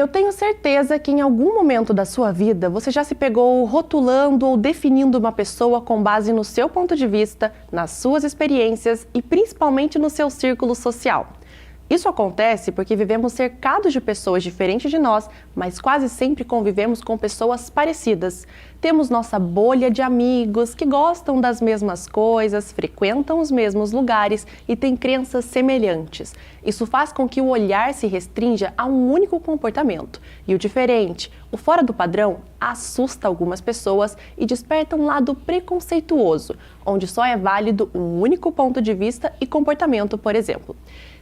Eu tenho certeza que em algum momento da sua vida você já se pegou rotulando ou definindo uma pessoa com base no seu ponto de vista, nas suas experiências e principalmente no seu círculo social. Isso acontece porque vivemos cercados de pessoas diferentes de nós, mas quase sempre convivemos com pessoas parecidas. Temos nossa bolha de amigos que gostam das mesmas coisas, frequentam os mesmos lugares e têm crenças semelhantes. Isso faz com que o olhar se restrinja a um único comportamento. E o diferente, o fora do padrão, assusta algumas pessoas e desperta um lado preconceituoso, onde só é válido um único ponto de vista e comportamento, por exemplo.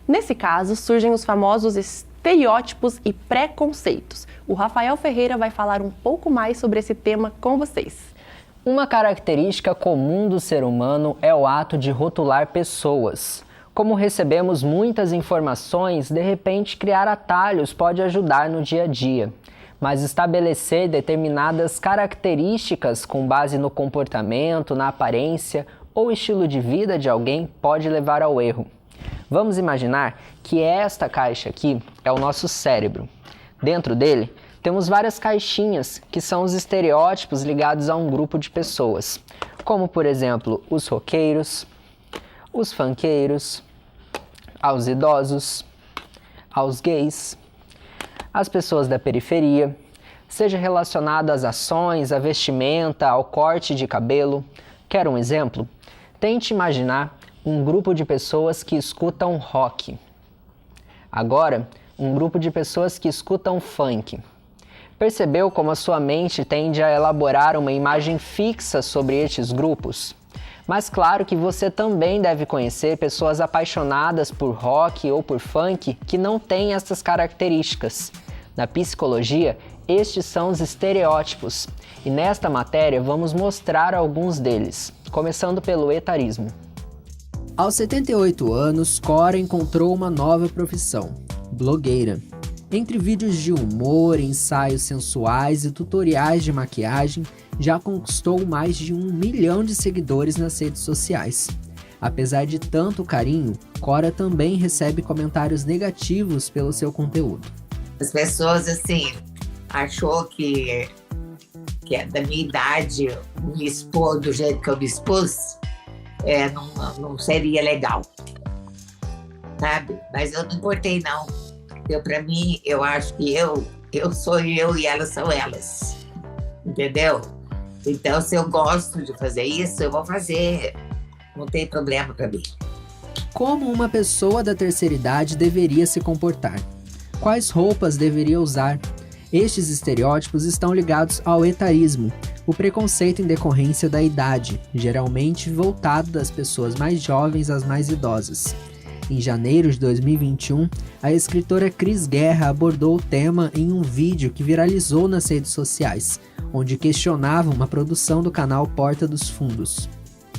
Nesse caso, surgem os famosos estereótipos e preconceitos. O Rafael Ferreira vai falar um pouco mais sobre esse tema com vocês. Uma característica comum do ser humano é o ato de rotular pessoas. Como recebemos muitas informações, de repente criar atalhos pode ajudar no dia a dia. Mas estabelecer determinadas características com base no comportamento, na aparência ou estilo de vida de alguém pode levar ao erro. Vamos imaginar que esta caixa aqui é o nosso cérebro. Dentro dele, temos várias caixinhas que são os estereótipos ligados a um grupo de pessoas, como, por exemplo, os roqueiros, os funkeiros, aos idosos, aos gays, as pessoas da periferia, seja relacionado às ações, à vestimenta, ao corte de cabelo. Quer um exemplo? Tente imaginar um grupo de pessoas que escutam rock. Agora, um grupo de pessoas que escutam funk. Percebeu como a sua mente tende a elaborar uma imagem fixa sobre estes grupos? Mas claro que você também deve conhecer pessoas apaixonadas por rock ou por funk que não têm essas características. Na psicologia, estes são os estereótipos, e nesta matéria vamos mostrar alguns deles, começando pelo etarismo. Aos 78 anos, Cora encontrou uma nova profissão, blogueira. Entre vídeos de humor, ensaios sensuais e tutoriais de maquiagem, já conquistou mais de 1 milhão de seguidores nas redes sociais. Apesar de tanto carinho, Cora também recebe comentários negativos pelo seu conteúdo. As pessoas, assim, achou que é da minha idade me expor do jeito que eu me expus, não seria legal, sabe? Mas eu não importei, não. Pra mim, eu acho que eu sou eu e elas são elas, entendeu? Então, se eu gosto de fazer isso, eu vou fazer, não tem problema pra mim. Como uma pessoa da terceira idade deveria se comportar? Quais roupas deveria usar? Estes estereótipos estão ligados ao etarismo, o preconceito em decorrência da idade, geralmente voltado das pessoas mais jovens às mais idosas. Em janeiro de 2021, a escritora Cris Guerra abordou o tema em um vídeo que viralizou nas redes sociais, onde questionava uma produção do canal Porta dos Fundos.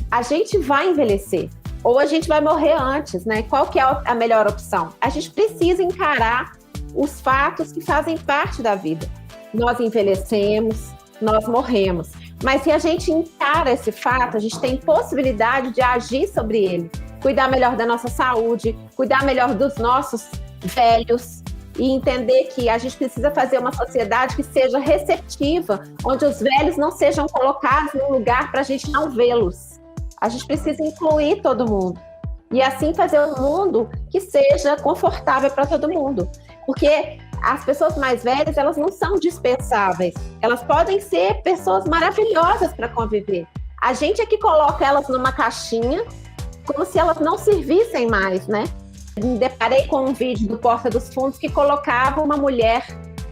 A gente vai envelhecer, ou a gente vai morrer antes, né? Qual que é a melhor opção? A gente precisa encarar os fatos que fazem parte da vida. Nós envelhecemos, nós morremos. Mas se a gente encara esse fato, a gente tem possibilidade de agir sobre ele. Cuidar melhor da nossa saúde, cuidar melhor dos nossos velhos e entender que a gente precisa fazer uma sociedade que seja receptiva, onde os velhos não sejam colocados num lugar para a gente não vê-los. A gente precisa incluir todo mundo e assim fazer um mundo que seja confortável para todo mundo. Porque as pessoas mais velhas, elas não são dispensáveis. Elas podem ser pessoas maravilhosas para conviver. A gente é que coloca elas numa caixinha como se elas não servissem mais, né? Me deparei com um vídeo do Porta dos Fundos que colocava uma mulher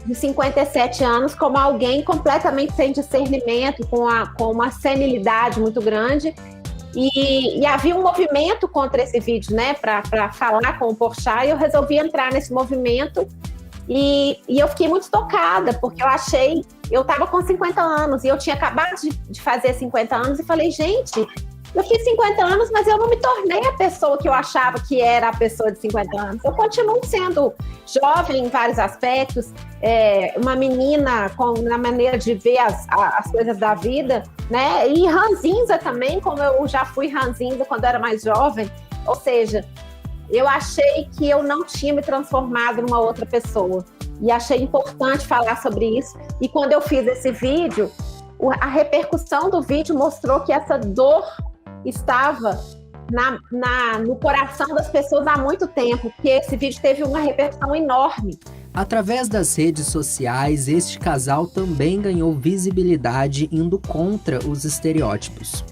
de 57 anos como alguém completamente sem discernimento, com uma senilidade muito grande. E havia um movimento contra esse vídeo, né, para falar com o Porchat, e eu resolvi entrar nesse movimento e eu fiquei muito tocada, porque eu estava com 50 anos e eu tinha acabado de fazer 50 anos e falei, gente, eu fiz 50 anos, mas eu não me tornei a pessoa que eu achava que era a pessoa de 50 anos. Eu continuo sendo jovem em vários aspectos, uma menina na maneira de ver as coisas da vida, né? E ranzinza também, como eu já fui ranzinza quando eu era mais jovem. Ou seja, eu achei que eu não tinha me transformado numa outra pessoa. E achei importante falar sobre isso. E quando eu fiz esse vídeo, a repercussão do vídeo mostrou que essa dor estava no coração das pessoas há muito tempo, porque esse vídeo teve uma repercussão enorme. Através das redes sociais, este casal também ganhou visibilidade indo contra os estereótipos.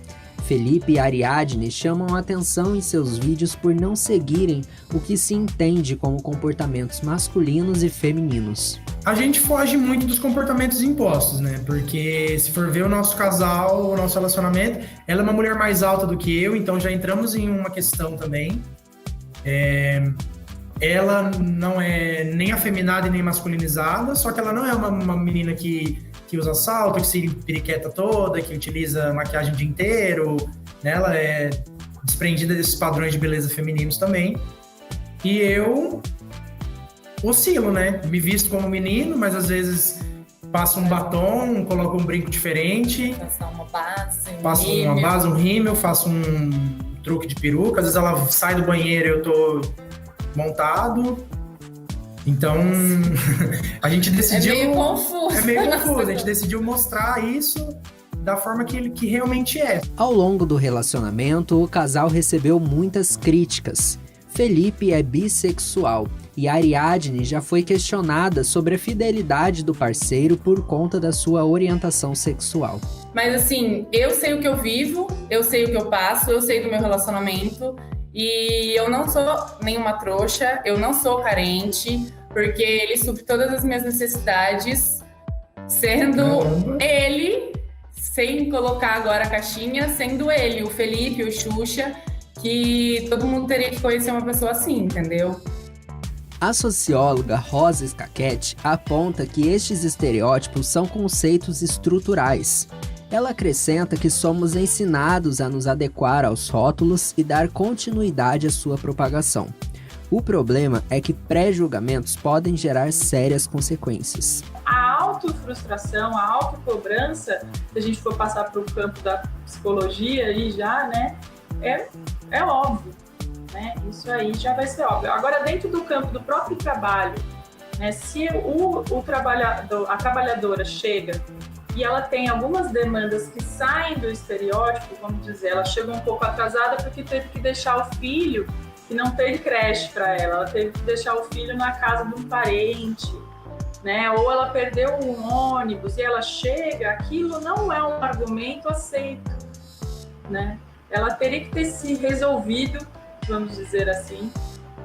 Felipe e Ariadne chamam a atenção em seus vídeos por não seguirem o que se entende como comportamentos masculinos e femininos. A gente foge muito dos comportamentos impostos, né? Porque se for ver o nosso casal, o nosso relacionamento, ela é uma mulher mais alta do que eu, então já entramos em uma questão também. Ela não é nem afeminada e nem masculinizada, só que ela não é uma menina que usa salto, que se periqueta toda, que utiliza maquiagem o dia inteiro, né? Ela é desprendida desses padrões de beleza femininos também. E eu oscilo, né? Me visto como menino, mas às vezes passo um batom, coloco um brinco diferente. Passar uma base, passo uma base, um rímel, faço um truque de peruca. Às vezes ela sai do banheiro e eu tô montado. Então, a gente decidiu... É meio confuso. É meio confuso. A gente decidiu mostrar isso da forma que realmente é. Ao longo do relacionamento, o casal recebeu muitas críticas. Felipe é bissexual e Ariadne já foi questionada sobre a fidelidade do parceiro por conta da sua orientação sexual. Mas assim, eu sei o que eu vivo, eu sei o que eu passo, eu sei do meu relacionamento e eu não sou nenhuma trouxa, eu não sou carente, porque ele supre todas as minhas necessidades, sendo ele, sem colocar agora a caixinha, sendo ele, o Felipe, o Xuxa, que todo mundo teria que conhecer uma pessoa assim, entendeu? A socióloga Rosa Scachetti aponta que estes estereótipos são conceitos estruturais. Ela acrescenta que somos ensinados a nos adequar aos rótulos e dar continuidade à sua propagação. O problema é que pré-julgamentos podem gerar sérias consequências. A autofrustração, a autocobrança, se a gente for passar para o campo da psicologia aí já, né, é óbvio, né? Isso aí já vai ser óbvio. Agora, dentro do campo do próprio trabalho, né, se a trabalhadora chega e ela tem algumas demandas que saem do estereótipo, vamos dizer, ela chegou um pouco atrasada porque teve que deixar o filho e não teve creche para ela teve que deixar o filho na casa de um parente, né? Ou ela perdeu um ônibus e ela chega, aquilo não é um argumento aceito, né? Ela teria que ter se resolvido, vamos dizer assim,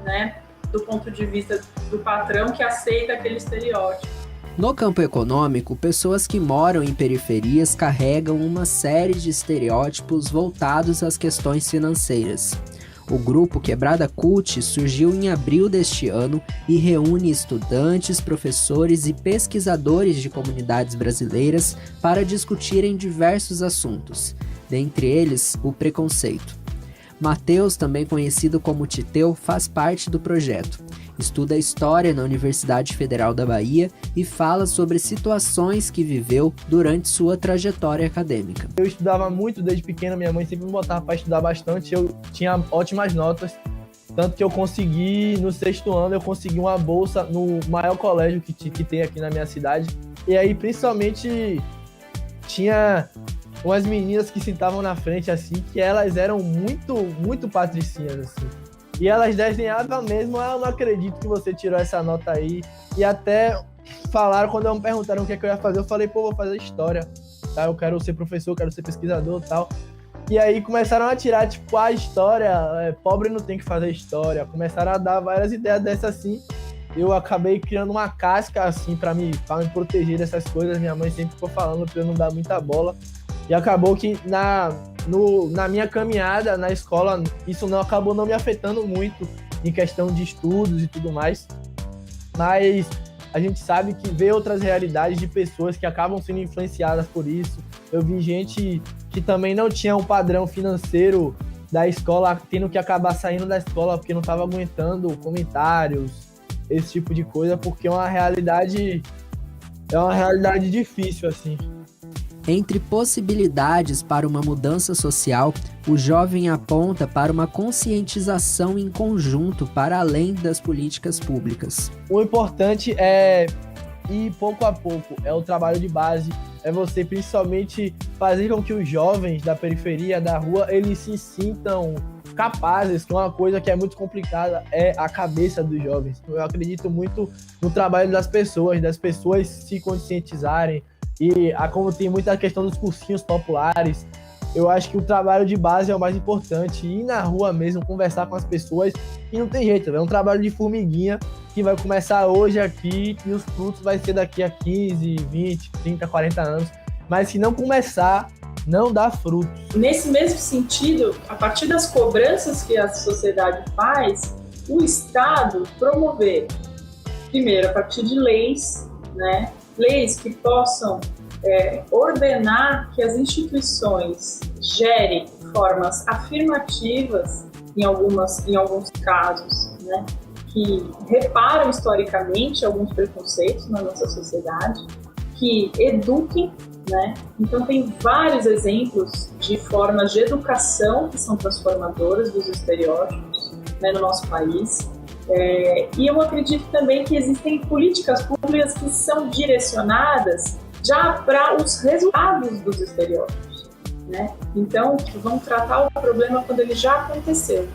né? Do ponto de vista do patrão que aceita aquele estereótipo. No campo econômico, pessoas que moram em periferias carregam uma série de estereótipos voltados às questões financeiras. O grupo Quebrada Cult surgiu em abril deste ano e reúne estudantes, professores e pesquisadores de comunidades brasileiras para discutirem diversos assuntos, dentre eles o preconceito. Matheus, também conhecido como Titeu, faz parte do projeto. Estuda História na Universidade Federal da Bahia e fala sobre situações que viveu durante sua trajetória acadêmica. Eu estudava muito desde pequeno, minha mãe sempre me botava para estudar bastante, eu tinha ótimas notas, tanto que eu consegui, no 6º ano, eu consegui uma bolsa no maior colégio que tem aqui na minha cidade. E aí, principalmente, tinha umas meninas que sentavam na frente, assim, que elas eram muito patricinhas, assim. E elas desenhavam mesmo, eu não acredito que você tirou essa nota aí. E até falaram, quando me perguntaram o que é que eu ia fazer, eu falei, vou fazer história, tá? Eu quero ser professor, quero ser pesquisador e tal. E aí começaram a tirar, tipo, a história, pobre não tem que fazer história. Começaram a dar várias ideias dessas assim. Eu acabei criando uma casca, assim, pra me proteger dessas coisas. Minha mãe sempre ficou falando pra eu não dar muita bola. E acabou que na minha caminhada na escola, isso acabou não me afetando muito em questão de estudos e tudo mais. Mas a gente sabe que vê outras realidades de pessoas que acabam sendo influenciadas por isso. Eu vi gente que também não tinha um padrão financeiro da escola, tendo que acabar saindo da escola porque não estava aguentando comentários, esse tipo de coisa, porque é uma realidade difícil, assim. Entre possibilidades para uma mudança social, o jovem aponta para uma conscientização em conjunto para além das políticas públicas. O importante é ir pouco a pouco, é o trabalho de base, é você principalmente fazer com que os jovens da periferia, da rua, eles se sintam capazes, que uma coisa que é muito complicada é a cabeça dos jovens. Eu acredito muito no trabalho das pessoas se conscientizarem, e como tem muita questão dos cursinhos populares, eu acho que o trabalho de base é o mais importante, ir na rua mesmo, conversar com as pessoas, e não tem jeito, é um trabalho de formiguinha que vai começar hoje aqui e os frutos vai ser daqui a 15, 20, 30, 40 anos, mas se não começar, não dá frutos. Nesse mesmo sentido, a partir das cobranças que a sociedade faz, o Estado promover, primeiro, a partir de leis, né? Leis que possam ordenar que as instituições gerem formas afirmativas, em alguns casos, né? Que reparam historicamente alguns preconceitos na nossa sociedade, que eduquem, né? Então tem vários exemplos de formas de educação que são transformadoras dos estereótipos, né, no nosso país. E eu acredito também que existem políticas públicas que são direcionadas já para os resultados dos estereótipos, né? Então vão tratar o problema quando ele já aconteceu.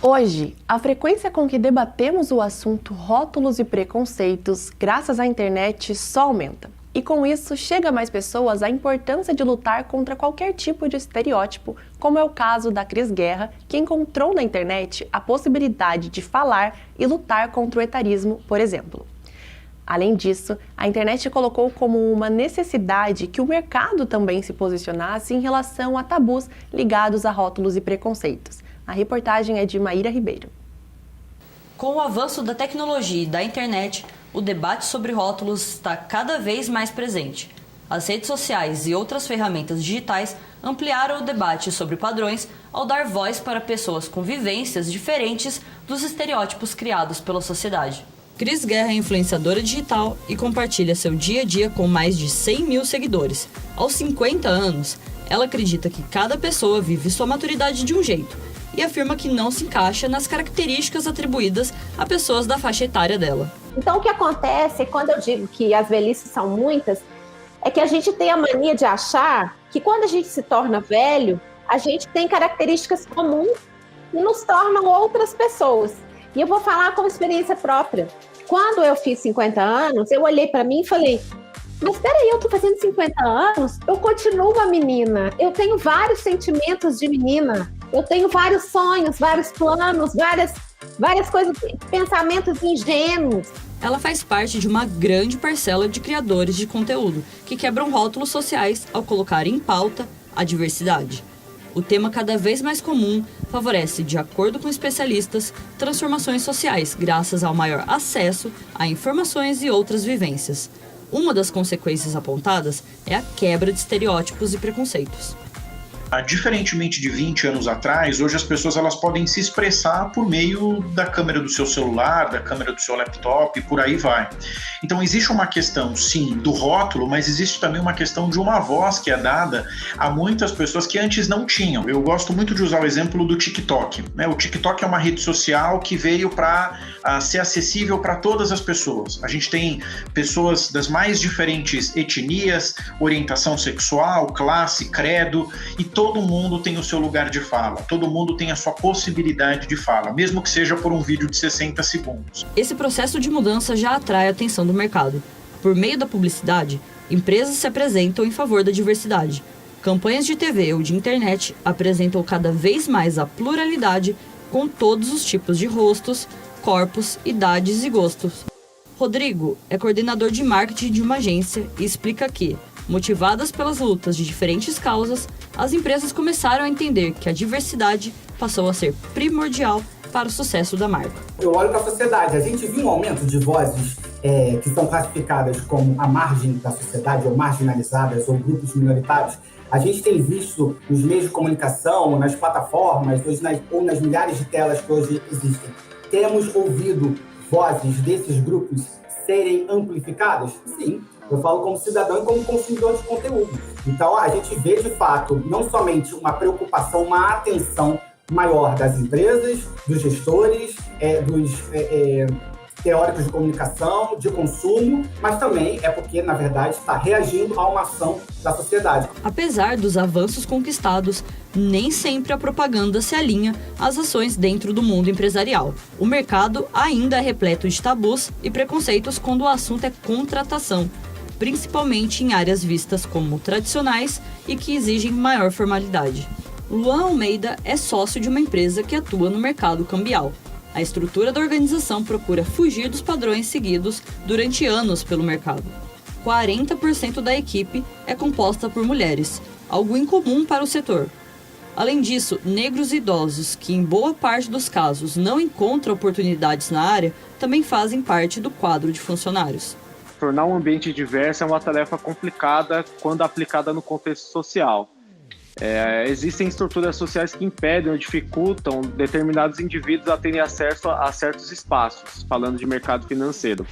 Hoje, a frequência com que debatemos o assunto rótulos e preconceitos, graças à internet, só aumenta. E com isso, chega a mais pessoas a importância de lutar contra qualquer tipo de estereótipo, como é o caso da Cris Guerra, que encontrou na internet a possibilidade de falar e lutar contra o etarismo, por exemplo. Além disso, a internet colocou como uma necessidade que o mercado também se posicionasse em relação a tabus ligados a rótulos e preconceitos. A reportagem é de Maíra Ribeiro. Com o avanço da tecnologia e da internet, o debate sobre rótulos está cada vez mais presente. As redes sociais e outras ferramentas digitais ampliaram o debate sobre padrões ao dar voz para pessoas com vivências diferentes dos estereótipos criados pela sociedade. Cris Guerra é influenciadora digital e compartilha seu dia a dia com mais de 100 mil seguidores. Aos 50 anos, ela acredita que cada pessoa vive sua maturidade de um jeito e afirma que não se encaixa nas características atribuídas a pessoas da faixa etária dela. Então, o que acontece quando eu digo que as velhices são muitas, é que a gente tem a mania de achar que quando a gente se torna velho, a gente tem características comuns que nos tornam outras pessoas. E eu vou falar como experiência própria. Quando eu fiz 50 anos, eu olhei para mim e falei, mas peraí, eu tô fazendo 50 anos, eu continuo uma menina, eu tenho vários sentimentos de menina, eu tenho vários sonhos, vários planos, várias coisas, pensamentos ingênuos. Ela faz parte de uma grande parcela de criadores de conteúdo que quebram rótulos sociais ao colocar em pauta a diversidade. O tema cada vez mais comum favorece, de acordo com especialistas, transformações sociais graças ao maior acesso a informações e outras vivências. Uma das consequências apontadas é a quebra de estereótipos e preconceitos. Diferentemente de 20 anos atrás, hoje as pessoas elas podem se expressar por meio da câmera do seu celular, da câmera do seu laptop e por aí vai. Então existe uma questão, sim, do rótulo, mas existe também uma questão de uma voz que é dada a muitas pessoas que antes não tinham. Eu gosto muito de usar o exemplo do TikTok, né? O TikTok é uma rede social que veio para ser acessível para todas as pessoas. A gente tem pessoas das mais diferentes etnias, orientação sexual, classe, credo, e todo mundo tem o seu lugar de fala, todo mundo tem a sua possibilidade de fala, mesmo que seja por um vídeo de 60 segundos. Esse processo de mudança já atrai a atenção do mercado. Por meio da publicidade, empresas se apresentam em favor da diversidade. Campanhas de TV ou de internet apresentam cada vez mais a pluralidade com todos os tipos de rostos, corpos, idades e gostos. Rodrigo é coordenador de marketing de uma agência e explica que, motivadas pelas lutas de diferentes causas, as empresas começaram a entender que a diversidade passou a ser primordial para o sucesso da marca. Eu olho para a sociedade, a gente viu um aumento de vozes que são classificadas como a margem da sociedade, ou marginalizadas, ou grupos minoritários. A gente tem visto nos meios de comunicação, nas plataformas, ou nas milhares de telas que hoje existem. Temos ouvido vozes desses grupos serem amplificadas? Sim, eu falo como cidadão e como consumidor de conteúdo. Então, a gente vê, de fato, não somente uma preocupação, uma atenção maior das empresas, dos gestores, dos teóricos de comunicação, de consumo, mas também é porque, na verdade, está reagindo a uma ação da sociedade. Apesar dos avanços conquistados, nem sempre a propaganda se alinha às ações dentro do mundo empresarial. O mercado ainda é repleto de tabus e preconceitos quando o assunto é contratação, principalmente em áreas vistas como tradicionais e que exigem maior formalidade. Luan Almeida é sócio de uma empresa que atua no mercado cambial. A estrutura da organização procura fugir dos padrões seguidos durante anos pelo mercado. 40% da equipe é composta por mulheres, algo incomum para o setor. Além disso, negros e idosos, que em boa parte dos casos não encontram oportunidades na área, também fazem parte do quadro de funcionários. Tornar um ambiente diverso é uma tarefa complicada quando aplicada no contexto social. Existem estruturas sociais que impedem ou dificultam determinados indivíduos a terem acesso a certos espaços, falando de mercado financeiro.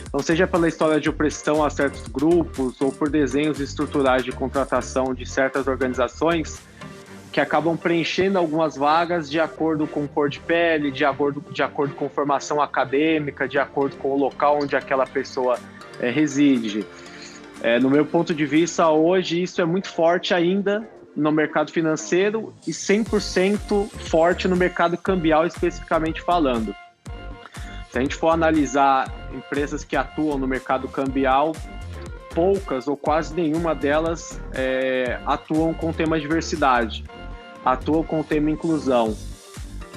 Então, seja pela história de opressão a certos grupos ou por desenhos estruturais de contratação de certas organizações que acabam preenchendo algumas vagas de acordo com cor de pele, de acordo com formação acadêmica, de acordo com o local onde aquela pessoa reside. No meu ponto de vista, hoje, isso é muito forte ainda no mercado financeiro e 100% forte no mercado cambial, especificamente falando. Se a gente for analisar empresas que atuam no mercado cambial, poucas ou quase nenhuma delas atuam com o tema diversidade, atuam com o tema inclusão.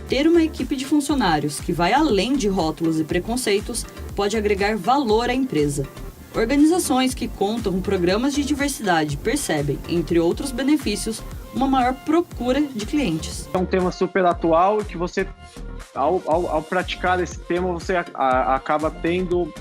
Ter uma equipe de funcionários que vai além de rótulos e preconceitos pode agregar valor à empresa. Organizações que contam com programas de diversidade percebem, entre outros benefícios, uma maior procura de clientes. É um tema super atual e que você, ao praticar esse tema, você acaba tendo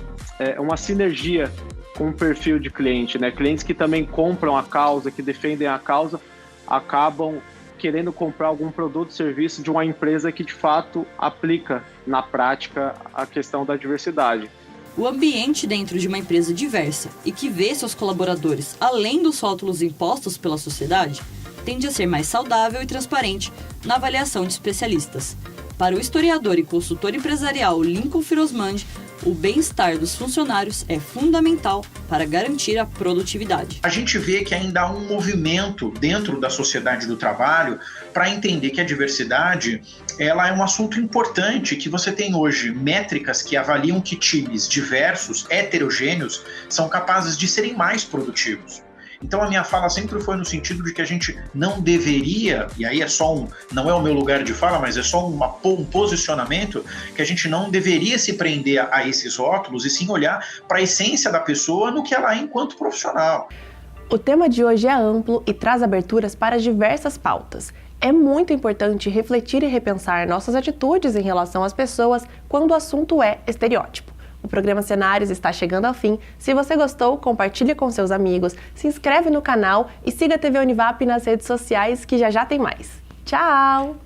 uma sinergia com o perfil de cliente, né? Clientes que também compram a causa, que defendem a causa, acabam querendo comprar algum produto ou serviço de uma empresa que, de fato, aplica na prática a questão da diversidade. O ambiente dentro de uma empresa diversa e que vê seus colaboradores além dos rótulos impostos pela sociedade tende a ser mais saudável e transparente na avaliação de especialistas. Para o historiador e consultor empresarial Lincoln Firosmand, o bem-estar dos funcionários é fundamental para garantir a produtividade. A gente vê que ainda há um movimento dentro da sociedade do trabalho para entender que a diversidade ela é um assunto importante, que você tem hoje métricas que avaliam que times diversos, heterogêneos, são capazes de serem mais produtivos. Então a minha fala sempre foi no sentido de que a gente não deveria, e aí não é o meu lugar de fala, mas é só um posicionamento, que a gente não deveria se prender a esses rótulos e sim olhar para a essência da pessoa no que ela é enquanto profissional. O tema de hoje é amplo e traz aberturas para diversas pautas. É muito importante refletir e repensar nossas atitudes em relação às pessoas quando o assunto é estereótipo. O programa Cenários está chegando ao fim. Se você gostou, compartilhe com seus amigos, se inscreve no canal e siga a TV Univap nas redes sociais que já tem mais. Tchau!